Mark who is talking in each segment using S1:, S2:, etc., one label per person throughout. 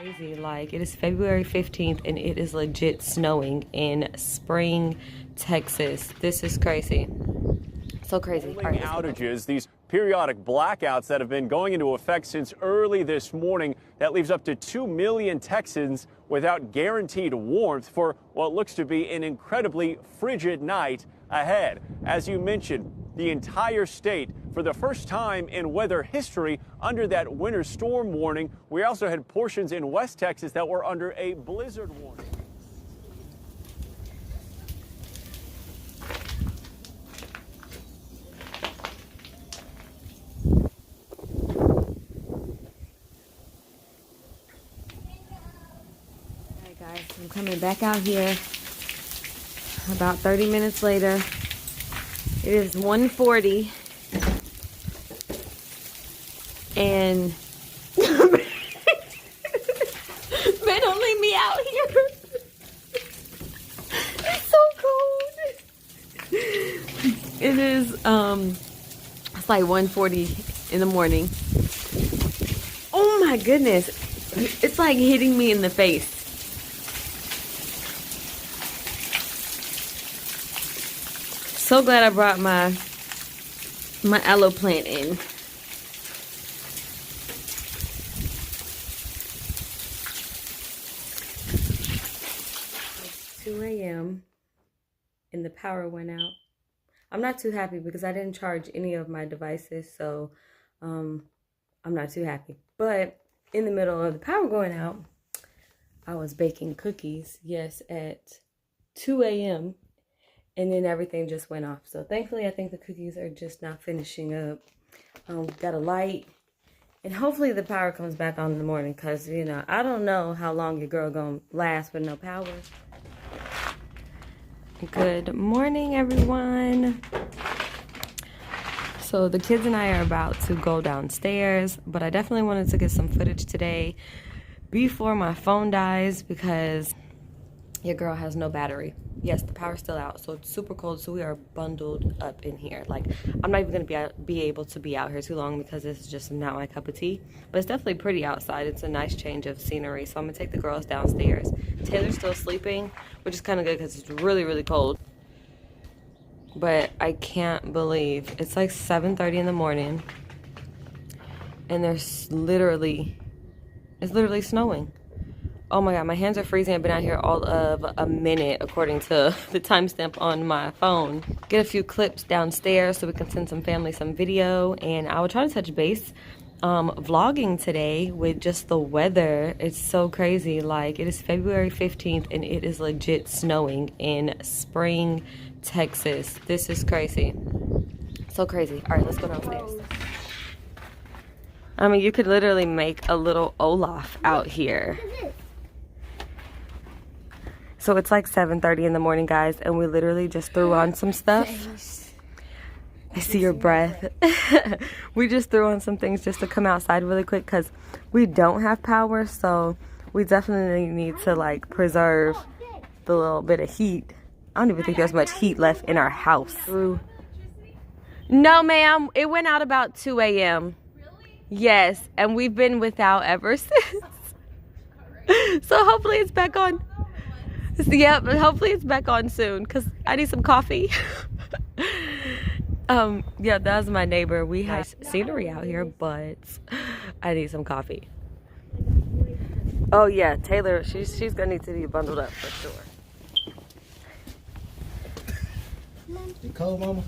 S1: Crazy, like it is February 15th and it is legit snowing in Spring, Texas. This is crazy. So crazy. All right,
S2: Outages, these periodic blackouts that have been going into effect since early this morning. That leaves up to 2 million Texans without guaranteed warmth for what looks to be an incredibly frigid night ahead. As you mentioned, the entire state, for the first time in weather history, under that winter storm warning. We also had portions in West Texas that were under a blizzard warning.
S1: Alright guys, I'm coming back out here about 30 minutes later. It is 1:40 and man, don't leave me out here. It's so cold. It is it's like 1:40 in the morning. Oh my goodness. It's like hitting me in the face. So glad I brought my aloe plant in. It's 2 a.m. and the power went out. I'm not too happy because I didn't charge any of my devices, so I'm not too happy. But in the middle of the power going out, I was baking cookies, yes, at 2 a.m. and then everything just went off. So thankfully, I think the cookies are just now finishing up. Got a light, and hopefully the power comes back on in the morning, because, you know, I don't know how long your girl gonna last with no power. Good morning, everyone. So the kids and I are about to go downstairs, but I definitely wanted to get some footage today before my phone dies, because your girl has no battery. Yes, the power's still out, so it's super cold, so we are bundled up in here. Like, I'm not even gonna be able to be out here too long because this is just not my cup of tea. But it's definitely pretty outside. It's a nice change of scenery, so I'm gonna take the girls downstairs. Taylor's still sleeping, which is kind of good because it's really, really cold. But I can't believe it's like 7:30 in the morning and it's literally snowing. Oh my god, my hands are freezing. I've been out here all of a minute according to the timestamp on my phone. Get a few clips downstairs so we can send some family some video, and I will try to touch base vlogging today with just the weather. It's so crazy. Like, it is February 15th and it is legit snowing in Spring, Texas. This is crazy. So crazy. All right, let's go downstairs. I mean, you could literally make a little Olaf out here. So it's like 7:30 in the morning, guys, and we literally just threw on some stuff. I see your breath. We just threw on some things just to come outside really quick because we don't have power, so we definitely need to, like, preserve the little bit of heat. I don't even think there's much heat left in our house. No, ma'am. It went out about 2 a.m. Yes, and we've been without ever since. So hopefully it's back on. Yeah, but hopefully it's back on soon because I need some coffee. Yeah, that's my neighbor. We have scenery out here, but I need some coffee. Oh yeah, Taylor, she's gonna need to be bundled up for sure.
S3: You cold, mama?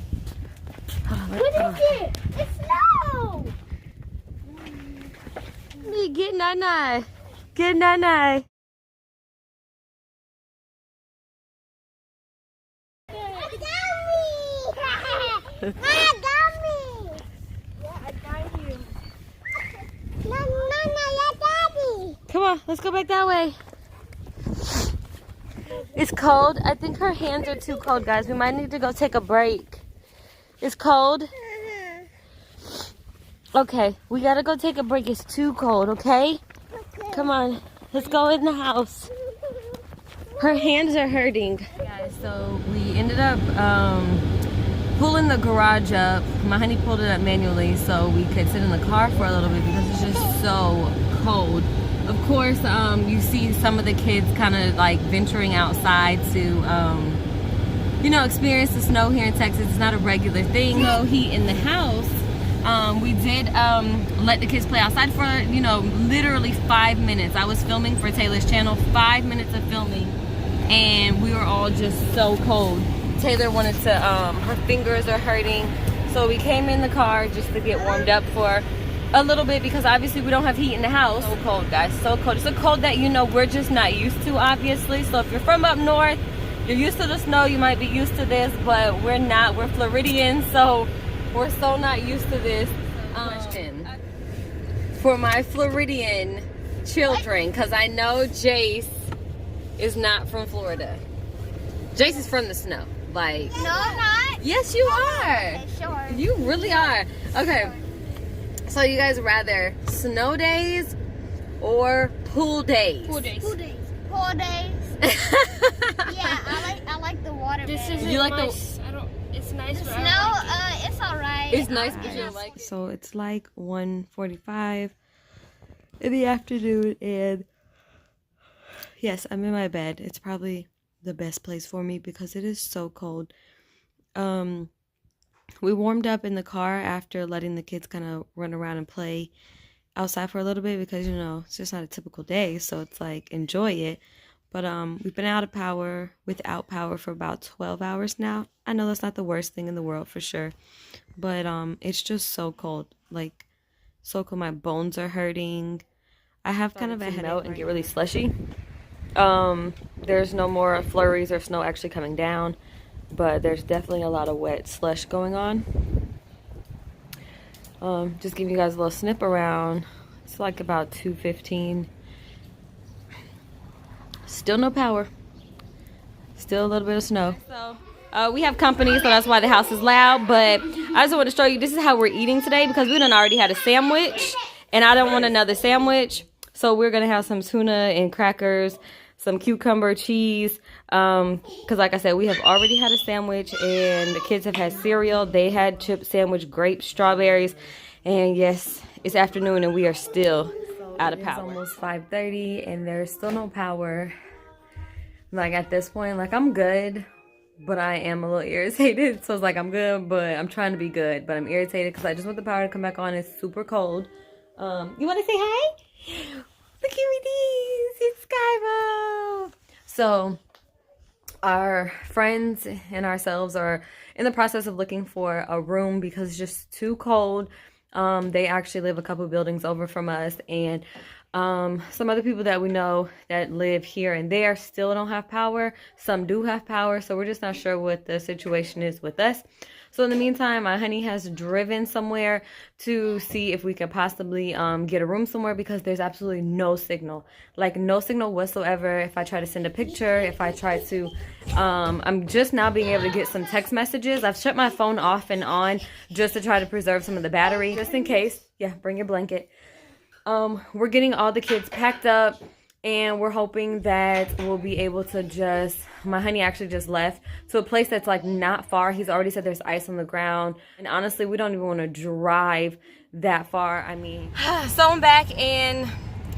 S4: What is it? It's snow!
S1: Get Nana. Get Nana.
S4: I got me! Yeah, I got you. Nana, your daddy!
S1: Come on, let's go back that way. It's cold. I think her hands are too cold, guys. We might need to go take a break. It's cold. Okay, we gotta go take a break. It's too cold, okay? Come on, let's go in the house. Her hands are hurting. Guys, so we ended up pulling the garage up. My honey pulled it up manually so we could sit in the car for a little bit because it's just so cold. Of course, you see some of the kids kind of like venturing outside to, you know, experience the snow here in Texas. It's not a regular thing. No heat in the house. We did let the kids play outside for, you know, literally 5 minutes. I was filming for Taylor's channel, 5 minutes of filming, and we were all just so cold. Taylor wanted to, her fingers are hurting, so we came in the car just to get warmed up for a little bit, because obviously we don't have heat in the house. So cold, guys, so cold. It's a cold that, you know, we're just not used to, obviously. So if you're from up north, you're used to the snow, you might be used to this, but we're not. We're Floridians, so we're so not used to this. Question for my Floridian children, because I know Jace is not from Florida. Jace is from the snow. Like,
S4: No, I'm not.
S1: yes, you are.
S4: Okay, sure.
S1: You really are. Okay. So you guys rather snow days or pool days?
S3: Pool days.
S4: Pool days. Pool days. Yeah, I like the water.
S3: This
S4: better.
S3: isn't
S1: You like the-
S3: nice. I don't. It's nice, but
S4: Snow.
S3: I don't like it.
S4: It's alright.
S1: It's nice, but you don't like it. So it's like 1:45 in the afternoon, and yes, I'm in my bed. It's probably the best place for me because it is so cold. We warmed up in the car after letting the kids kind of run around and play outside for a little bit, because, you know, it's just not a typical day, so it's like, enjoy it. But we've been without power for about 12 hours now. I know that's not the worst thing in the world for sure, but it's just so cold, like so cold. My bones are hurting. I have kind of a headache and get really slushy. There's no more flurries or snow actually coming down, but there's definitely a lot of wet slush going on. Just giving you guys a little snip around. It's like about 2:15. Still no power. Still a little bit of snow. So we have company, so that's why the house is loud. But I just want to show you, this is how we're eating today, because we done already had a sandwich, and I don't want another sandwich. So we're gonna have some tuna and crackers, some cucumber cheese, because like I said, we have already had a sandwich, and the kids have had cereal. They had chip sandwich, grapes, strawberries, and yes, it's afternoon and we are still out of power. It's almost 5:30 and there's still no power. Like at this point, like I'm good, but I am a little irritated. So it's like I'm good, but I'm trying to be good, but I'm irritated because I just want the power to come back on. It's super cold. You want to say hi? Look at me, it's Skybo. So our friends and ourselves are in the process of looking for a room because it's just too cold. They actually live a couple buildings over from us, and some other people that we know that live here and there still don't have power. Some do have power, so we're just not sure what the situation is with us. So in the meantime, my honey has driven somewhere to see if we could possibly get a room somewhere, because there's absolutely no signal. Like no signal whatsoever. If I try to send a picture, if I try to, I'm just now being able to get some text messages. I've shut my phone off and on just to try to preserve some of the battery, just in case. Yeah, bring your blanket. We're getting all the kids packed up, and we're hoping that we'll be able to just, my honey actually just left to a place that's like not far. He's already said there's ice on the ground, and honestly, we don't even want to drive that far. I mean, so I'm back in,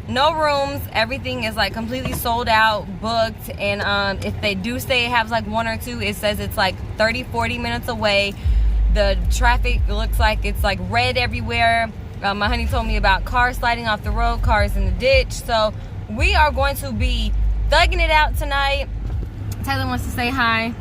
S1: no rooms. Everything is like completely sold out, booked, and if they do say it has like one or two, it says it's like 30-40 minutes away. The traffic looks like it's like red everywhere. My honey told me about cars sliding off the road, cars in the ditch. So we are going to be thugging it out tonight. Taylor wants to say hi.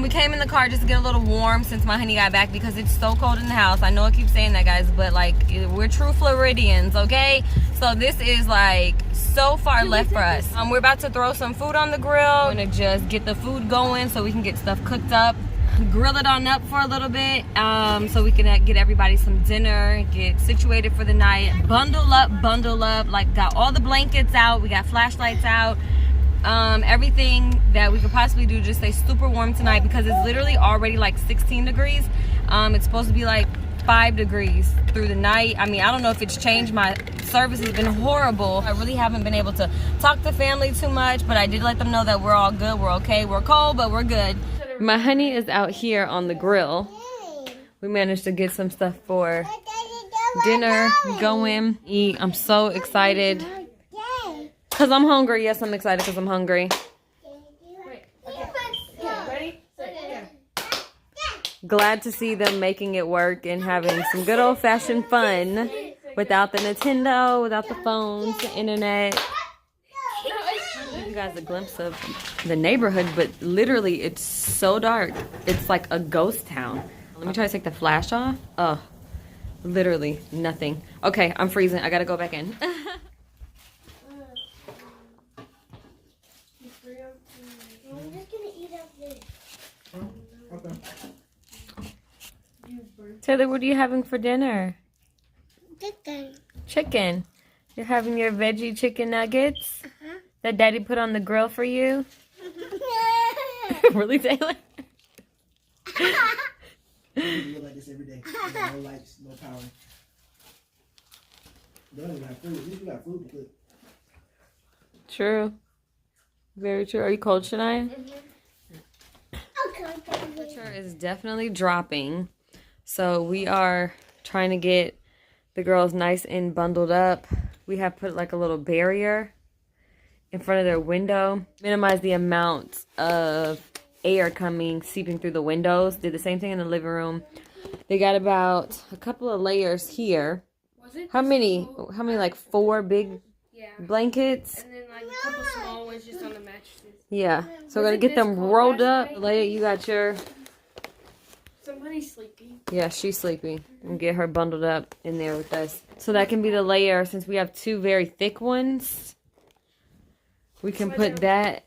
S1: We came in the car just to get a little warm since my honey got back, because it's so cold in the house. I know I keep saying that, guys, but like we're true Floridians, okay? So this is like so far left for us. We're about to throw some food on the grill. We're gonna just get the food going so we can get stuff cooked up, grill it on up for a little bit, so we can get everybody some dinner, get situated for the night, bundle up, like got all the blankets out, we got flashlights out, everything that we could possibly do to just stay super warm tonight, because it's literally already like 16 degrees. It's supposed to be like 5 degrees through the night. I mean, I don't know if it's changed. My service has been horrible. I really haven't been able to talk to family too much, but I did let them know that we're all good, we're okay, we're cold, but we're good. My honey is out here on the grill. We managed to get some stuff for dinner going. Eat. I'm so excited. Because I'm hungry. Yes, I'm excited because I'm hungry. Glad to see them making it work and having some good old-fashioned fun without the Nintendo, without the phones, the internet. I'll give you guys a glimpse of the neighborhood, but literally it's so dark. It's like a ghost town. Let me try to take the flash off. Oh, literally nothing. Okay, I'm freezing. I gotta go back in. Taylor, what are you having for dinner?
S4: Chicken.
S1: Chicken. You're having your veggie chicken nuggets that Daddy put on the grill for you? Really, Taylor?
S5: You look like this every day. No lights, no power. They don't even have food. At least you got food to cook.
S1: True. Very true. Are you cold, Shania? Temperature is definitely dropping. So we are trying to get the girls nice and bundled up. We have put like a little barrier in front of their window. Minimize the amount of air coming, seeping through the windows. Did the same thing in the living room. They got about a couple of layers here. How many? How many? Like 4 big blankets?
S3: And then like a couple small ones just on the mattresses.
S1: Yeah. So we're going to get them rolled up. Leia, you got your...
S3: Somebody's sleepy.
S1: Yeah, she's sleepy. And get her bundled up in there with us. So that can be the layer. Since we have 2 very thick ones, we can put that.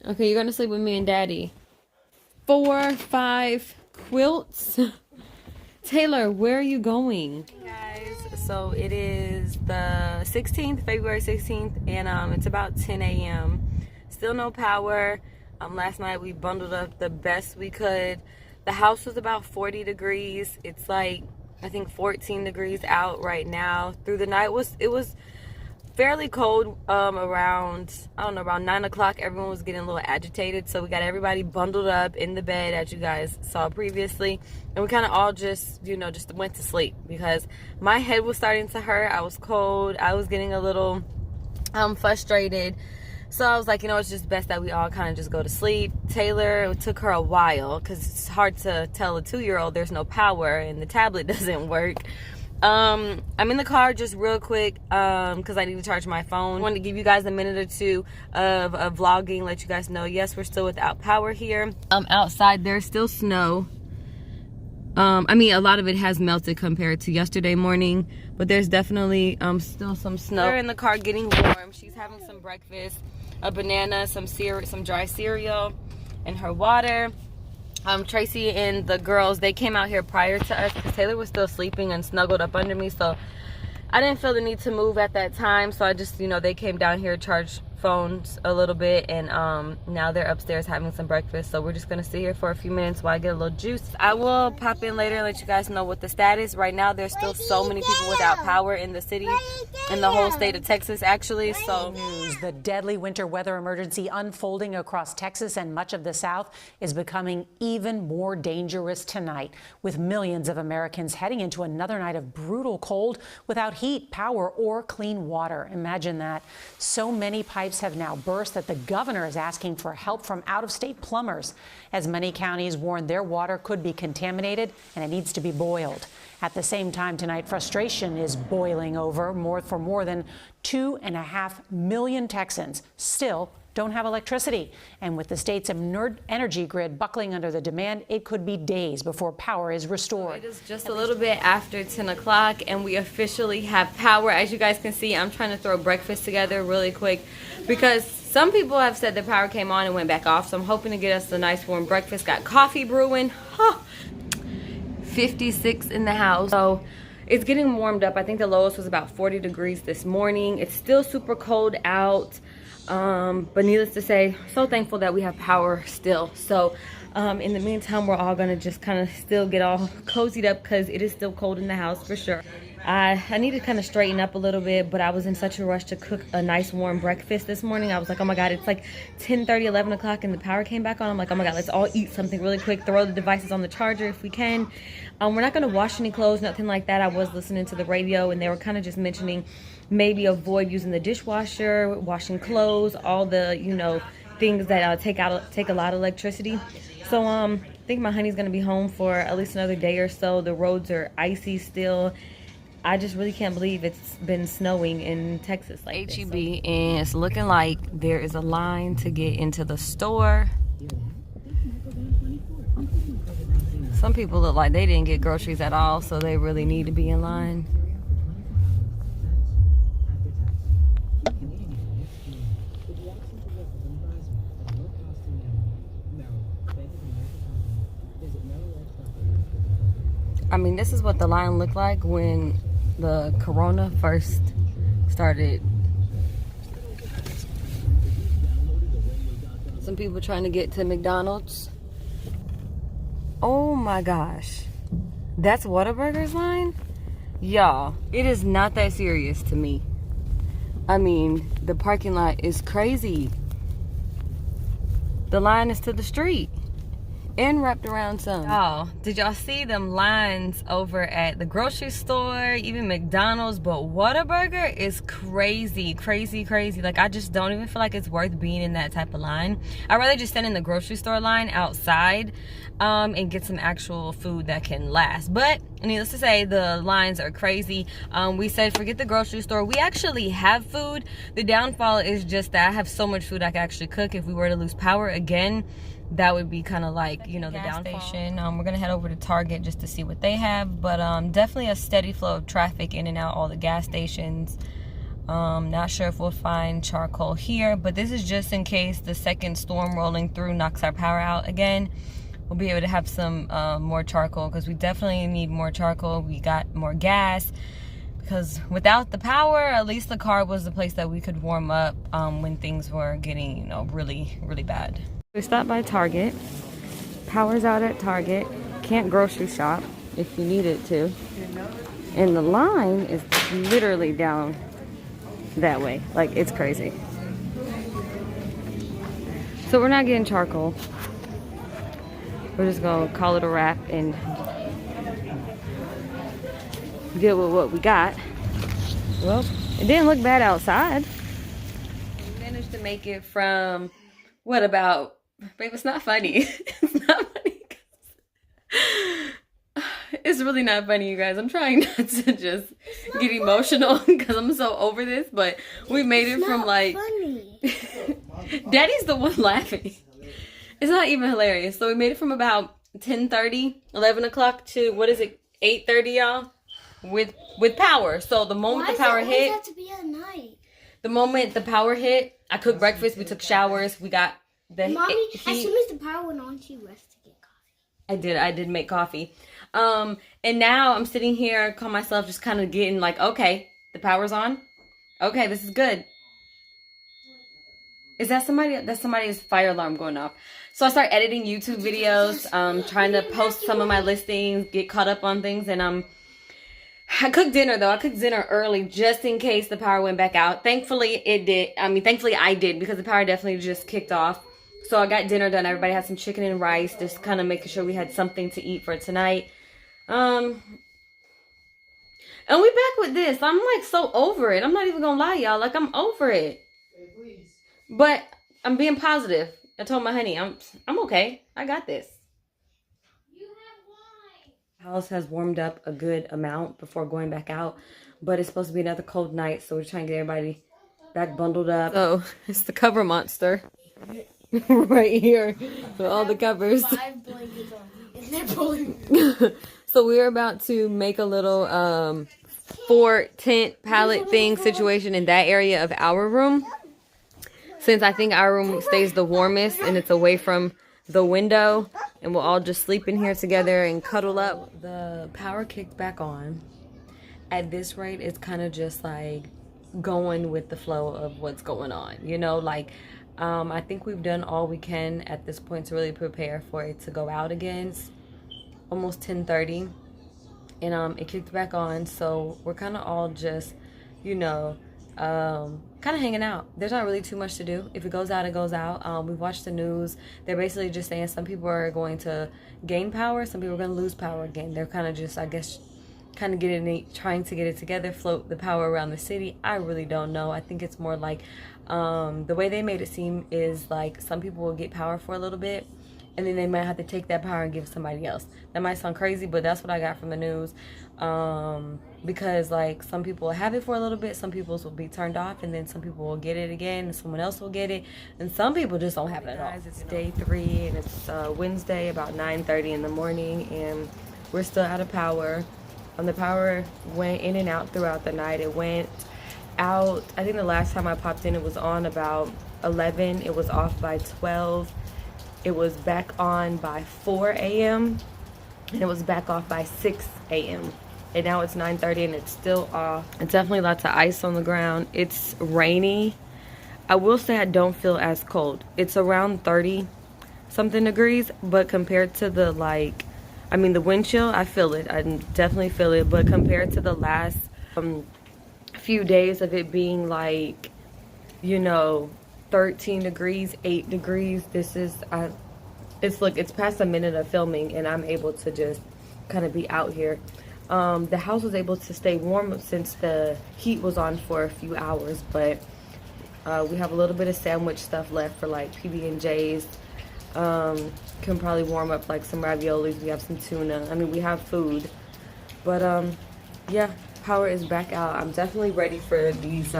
S1: Okay, you're going to sleep with me and Daddy. 4, 5 quilts. Taylor, where are you going? Hey guys, so it is the 16th, February 16th, and it's about 10 a.m. Still no power. Last night we bundled up the best we could. The house was about 40 degrees. It's like, I think 14 degrees out right now. Through the night it was fairly cold. Around, I don't know, around 9 o'clock everyone was getting a little agitated. So we got everybody bundled up in the bed, as you guys saw previously. And we kind of all just, you know, just went to sleep because my head was starting to hurt. I was cold. I was getting a little frustrated. So I was like, you know, it's just best that we all kind of just go to sleep. Taylor, it took her a while because it's hard to tell a 2-year-old there's no power and the tablet doesn't work. I'm in the car just real quick because I need to charge my phone. I wanted to give you guys a minute or two of vlogging, let you guys know, yes, we're still without power here. Outside, there's still snow. I mean, a lot of it has melted compared to yesterday morning, but there's definitely still some snow. We're in the car getting warm. She's having some breakfast, a banana, some dry cereal, and her water. Tracy and the girls, they came out here prior to us because Taylor was still sleeping and snuggled up under me, so I didn't feel the need to move at that time. So I just, you know, they came down here, charged phones a little bit, and now they're upstairs having some breakfast. So we're just gonna sit here for a few minutes while I get a little juice. I will pop in later and let you guys know what the status. Right now there's still so many people without power in the city, in the whole state of Texas actually. So
S6: news, the deadly winter weather emergency unfolding across Texas and much of the South is becoming even more dangerous tonight, with millions of Americans heading into another night of brutal cold without heat, power, or clean water. Imagine that. So many pipes have now burst that the governor is asking for help from out-of-state plumbers, as many counties warn their water could be contaminated and it needs to be boiled. At the same time tonight, frustration is boiling over for more than 2.5 million Texans still don't have electricity. And with the state's energy grid buckling under the demand, it could be days before power is restored.
S1: It is just a little bit after 10 o'clock and we officially have power. As you guys can see, I'm trying to throw breakfast together really quick because some people have said the power came on and went back off. So I'm hoping to get us a nice warm breakfast. Got coffee brewing. 56 in the house. So it's getting warmed up. I think the lowest was about 40 degrees this morning. It's still super cold out. But needless to say, so thankful that we have power still. So In the meantime, we're all gonna just kind of still get all cozied up because it is still cold in the house for sure. I need to kind of straighten up a little bit, but I was in such a rush to cook a nice warm breakfast this morning. I was like, oh my God, it's like 10:30, 11 o'clock and the power came back on. I'm like, oh my God, let's all eat something really quick, throw the devices on the charger if we can. We're not gonna wash any clothes, nothing like that. I was listening to the radio and they were kind of just mentioning maybe avoid using the dishwasher, washing clothes, all the, you know, things that take a lot of electricity. So I think my honey's gonna be home for at least another day or so. The roads are icy still. I just really can't believe it's been snowing in Texas like this. HEB, and it's looking like there is a line to get into the store. Some people look like they didn't get groceries at all, so they really need to be in line. I mean, this is what the line looked like when the corona first started. Some people trying to get to McDonald's. Oh my gosh. That's Whataburger's line? Y'all, it is not that serious to me. I mean, the parking lot is crazy. The line is to the street. And wrapped around some. Oh, did y'all see them lines over at the grocery store, even McDonald's? But Whataburger is crazy, crazy, crazy. Like, I just don't even feel like it's worth being in that type of line. I'd rather just stand in the grocery store line outside and get some actual food that can last. But needless to say, the lines are crazy. We said forget the grocery store. We actually have food. The downfall is just that I have so much food I can actually cook. If we were to lose power again, that would be kind of like, you know, the downfall. We're gonna head over to Target just to see what they have, but definitely a steady flow of traffic in and out all the gas stations. Not sure if we'll find charcoal here, but this is just in case the second storm rolling through knocks our power out again. We'll be able to have some more charcoal, because we definitely need more charcoal. We got more gas, because without the power, at least the car was the place that we could warm up when things were getting, you know, really, really bad. We stopped by Target. Power's out at Target. Can't grocery shop if you needed to. And the line is literally down that way. Like, it's crazy. So we're not getting charcoal. We're just gonna call it a wrap and deal with what we got. Well, it didn't look bad outside. We managed to make it from, what about, babe, it's not funny. It's not funny. It's really not funny, you guys. I'm trying not to just get emotional because I'm so over this, but we made it from like... Daddy's the one laughing. It's not even hilarious. So we made it from about 10:30, 11 o'clock to, what is it, 8:30, y'all? With power. So the moment the power hit... Why does it have to be at night? The moment the power hit, I cooked breakfast, we took showers, we got...
S4: Mommy, as soon as the power went on, she rushed to get coffee.
S1: I did make coffee. And now I'm sitting here, call myself just kind of getting like, okay, the power's on. Okay, this is good. Is that somebody? That's somebody's fire alarm going off. So I start editing YouTube videos, trying to post some of my listings, get caught up on things, and I cooked dinner though. I cooked dinner early just in case the power went back out. Thankfully it did. Thankfully I did, because the power definitely just kicked off. So I got dinner done. Everybody had some chicken and rice, just kind of making sure we had something to eat for tonight. And we back with this. I'm like so over it. I'm not even gonna lie, y'all. Like, I'm over it. But I'm being positive. I told my honey, I'm okay. I got this. You have wine. The house has warmed up a good amount before going back out, but it's supposed to be another cold night, so we're trying to get everybody back bundled up. So it's the cover monster. Right here with all the covers.
S4: 5 blankets on. And they're pulling.
S1: So we're about to make a little fort tent pallet thing situation in that area of our room, since I think our room stays the warmest and it's away from the window, and we'll all just sleep in here together and cuddle up. The power kicked back on. At this rate, it's kind of just like going with the flow of what's going on, you know. Like, I think we've done all we can at this point to really prepare for it to go out again. It's almost 10:30, and it kicked back on, so we're kind of all just, you know, kind of hanging out. There's not really too much to do. If it goes out, it goes out. We've watched the news. They're basically just saying some people are going to gain power, some people are going to lose power again. They're kind of just, I guess, kind of trying to get it together, float the power around the city. I really don't know. I think it's more like the way they made it seem is like some people will get power for a little bit, and then they might have to take that power and give somebody else. That might sound crazy, but that's what I got from the news. Because like some people will have it for a little bit, some people's will be turned off, and then some people will get it again, and someone else will get it, and some people just don't have it at all. It's day 3, and it's Wednesday, about 9:30 in the morning, and we're still out of power. The power went in and out throughout the night. It went out, I think the last time I popped in, it was on about 11. It was off by 12. It was back on by 4 a.m. and it was back off by 6 a.m. and now it's 9:30 and it's still off. It's definitely lots of ice on the ground. It's rainy. I will say I don't feel as cold. It's around 30 something degrees, but compared to the the wind chill, I feel it. I definitely feel it. But compared to the last few days of it being 13 degrees, 8 degrees, this is, it's past a minute of filming and I'm able to just kind of be out here. The house was able to stay warm since the heat was on for a few hours, but we have a little bit of sandwich stuff left for PB&Js. Can probably warm up some raviolis. We have some tuna. I mean, we have food, but yeah, power is back out. I'm definitely ready for these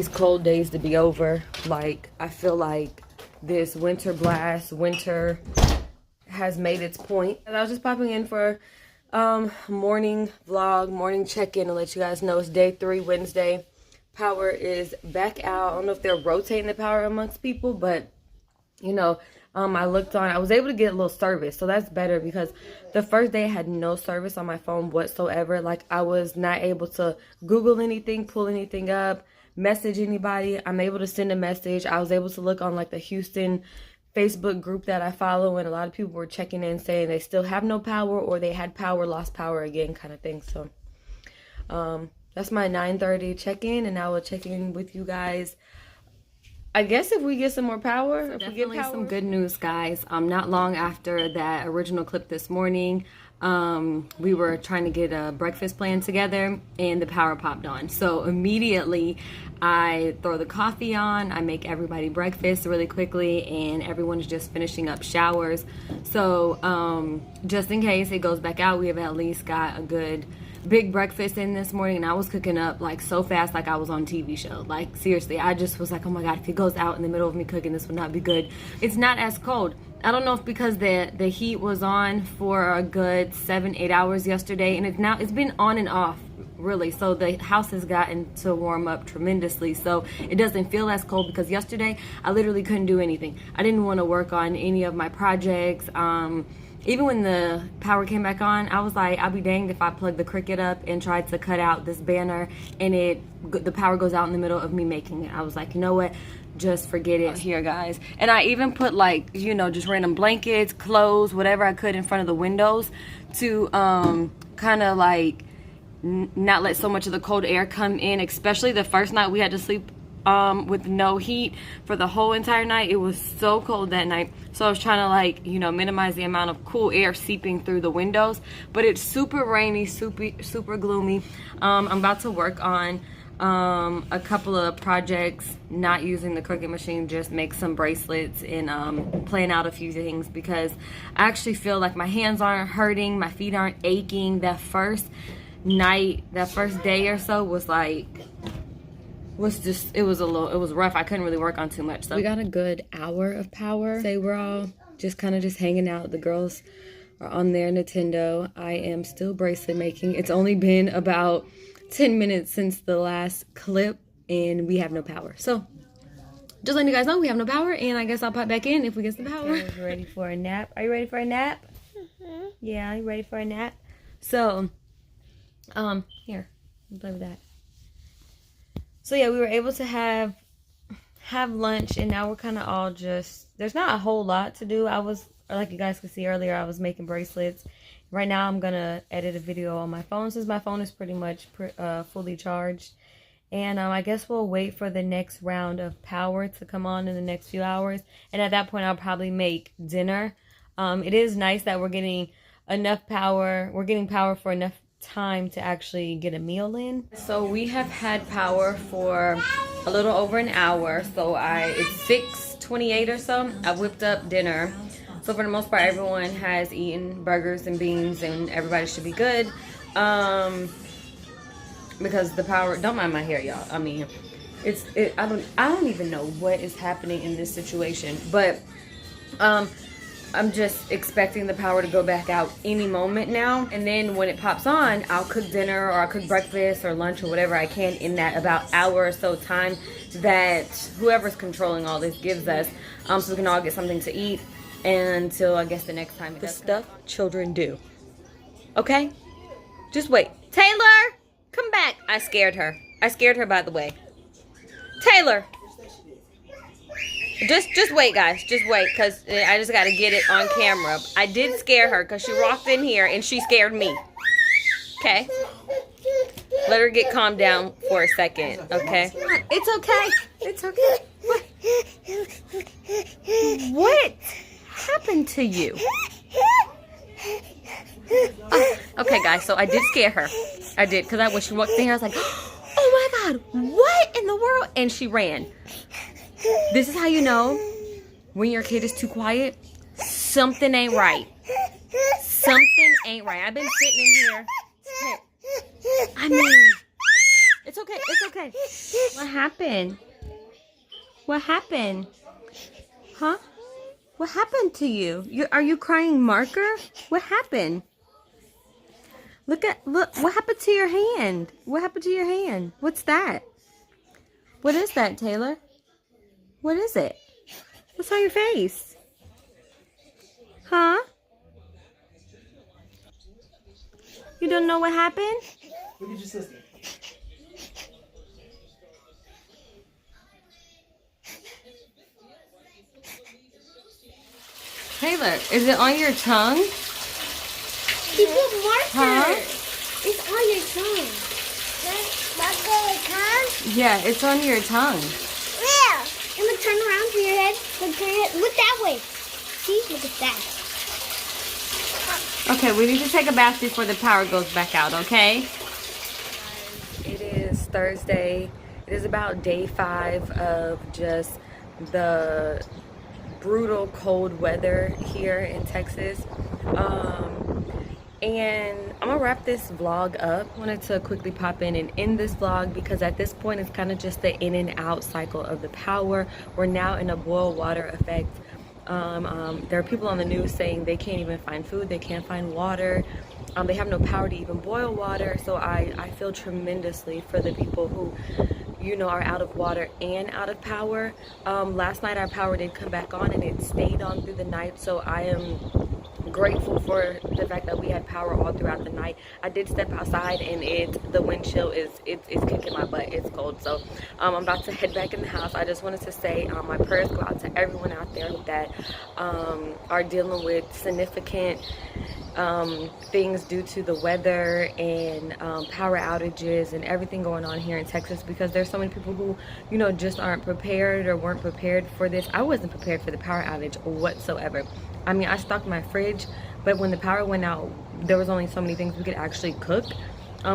S1: cold days to be over. I feel like this winter has made its point. And I was just popping in for morning vlog, morning check-in to let you guys know it's day 3, Wednesday. Power is back out. I don't know if they're rotating the power amongst people, but I looked on, I was able to get a little service, so that's better, because the first day I had no service on my phone whatsoever. I was not able to Google anything, pull anything up, message anybody. I'm able to send a message. I was able to look on the Houston Facebook group that I follow, and a lot of people were checking in saying they still have no power, or they had power, lost power again, kind of thing. So that's my 9:30 check-in, and I will check in with you guys, I guess, if we get some more power. So definitely some good news, guys. Not long after that original clip this morning, we were trying to get a breakfast plan together and the power popped on. So immediately I throw the coffee on, I make everybody breakfast really quickly, and everyone is just finishing up showers. So just in case it goes back out, we have at least got a good big breakfast in this morning. And I was cooking up so fast, I was on TV show. Seriously, I just was oh my god, if it goes out in the middle of me cooking, this would not be good. It's not as cold. I don't know if because the heat was on for a good 7-8 hours yesterday, and it's been on and off really, so the house has gotten to warm up tremendously, so it doesn't feel as cold. Because yesterday I literally couldn't do anything. I didn't want to work on any of my projects. Even when the power came back on, I was I'll be danged if I plug the Cricut up and tried to cut out this banner and the power goes out in the middle of me making it. I was you know what, just forget it here, guys. And I even put just random blankets, clothes, whatever I could in front of the windows to kind of not let so much of the cold air come in, especially the first night we had to sleep with no heat for the whole entire night. It was so cold that night, so I was trying to minimize the amount of cool air seeping through the windows. But it's super rainy, super gloomy. I'm about to work on a couple of projects, not using the Cricut machine, just make some bracelets and plan out a few things, because I actually feel my hands aren't hurting, my feet aren't aching. That first night, that first day or so was it was rough. I couldn't really work on too much. So we got a good hour of power. Say we're all just hanging out. The girls are on their Nintendo. I am still bracelet making. It's only been about 10 minutes since the last clip and we have no power. So just letting you guys know we have no power, and I guess I'll pop back in if we get some power. Okay, we're ready for a nap. Are you ready for a nap? Mm-hmm. Yeah, are you ready for a nap? So here, play with that. So yeah, we were able to have have lunch, and now we're kind of all just, there's not a whole lot to do. Like you guys could see earlier, I was making bracelets. Right now I'm gonna edit a video on my phone since my phone is pretty much fully charged. And I guess we'll wait for the next round of power to come on in the next few hours. And at that point, I'll probably make dinner. It is nice that we're getting enough power. We're getting power for enough time to actually get a meal in. So we have had power for a little over an hour. So it's 6:28 or so. I whipped up dinner. So for the most part, everyone has eaten burgers and beans, and everybody should be good. Because the power, don't mind my hair, y'all. I mean, I don't even know what is happening in this situation, but I'm just expecting the power to go back out any moment now. And then when it pops on, I'll cook dinner, or I'll cook breakfast or lunch or whatever I can in that about hour or so time that whoever's controlling all this gives us, so we can all get something to eat until I guess the next time. The stuff children do. Okay? Just wait. Taylor, come back. I scared her. I scared her, by the way. Taylor. Just wait, guys. Just wait, because I just got to get it on camera. I did scare her because she walked in here and she scared me. Okay? Let her get calmed down for a second, okay? It's okay. It's okay. What happened to you? Okay, guys, so I did scare her. I did, because when she walked in here, I was like, oh my God, what in the world? And she ran. This is how you know when your kid is too quiet, something ain't right. Something ain't right. I've been sitting in here. I mean, it's okay. It's okay. What happened? What happened? Huh? What happened to you? Are you crying marker? What happened? Look, what happened to your hand? What happened to your hand? What's that? What is that, Taylor? What is it? What's on your face? Huh? You don't know what happened?
S5: Look at your sister.
S1: Taylor, is it on your tongue?
S3: He put marker.
S1: Huh?
S3: It's on your tongue.
S1: Yeah, it's on your tongue.
S4: Yeah. And look, turn around to your head. Look, turn your head. Look that way. See? Look at that.
S1: Okay, we need to take a bath before the power goes back out, okay? It is Thursday. It is about day 5 of just the brutal cold weather here in Texas. And I'm gonna wrap this vlog up. I wanted to quickly pop in and end this vlog because at this point it's kind of just the in and out cycle of the power. We're now in a boil water effect. There are people on the news saying they can't even find food, they can't find water, they have no power to even boil water. So I feel tremendously for the people who, you know, are out of water and out of power. Last night our power did come back on and it stayed on through the night, so I am grateful for the fact that we had power all throughout the night. I did step outside and the wind chill is kicking my butt. It's cold. So I'm about to head back in the house. I just wanted to say my prayers go out to everyone out there that are dealing with significant things due to the weather and power outages and everything going on here in Texas, because there's so many people who, you know, just aren't prepared or weren't prepared for this. I wasn't prepared for the power outage whatsoever. I mean, I stocked my fridge, but when the power went out, there was only so many things we could actually cook.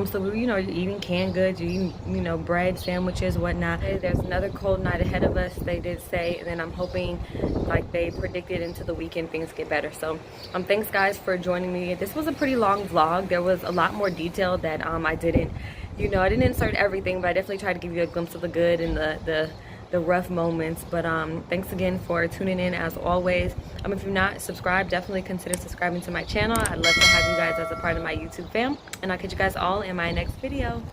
S1: So we, you know, eating canned goods, eating, you know, bread, sandwiches, whatnot. There's another cold night ahead of us, they did say, and then I'm hoping, like they predicted, into the weekend things get better. So thanks guys for joining me. This was a pretty long vlog. There was a lot more detail that I didn't insert everything, but I definitely tried to give you a glimpse of the good and the rough moments. But thanks again for tuning in as always. If you're not subscribed, definitely consider subscribing to my channel. I'd love to have you guys as a part of my YouTube fam, and I'll catch you guys all in my next video.